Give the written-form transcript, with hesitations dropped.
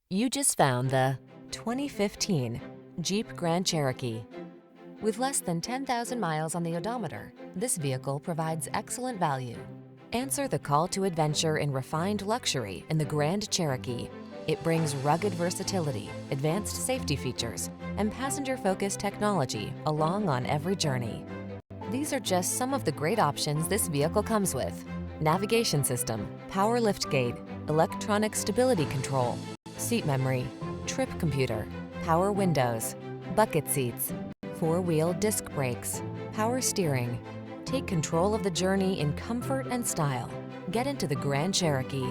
You just found the 2015 Jeep Grand Cherokee. With less than 10,000 miles on the odometer, this vehicle provides excellent value. Answer the call to adventure in refined luxury in the Grand Cherokee. It brings rugged versatility, advanced safety features, and passenger-focused technology along on every journey. These are just some of the great options this vehicle comes with: navigation system, power liftgate, electronic stability control, seat memory, trip computer, power windows, bucket seats, four-wheel disc brakes, power steering. Take control of the journey in comfort and style. Get into the Grand Cherokee.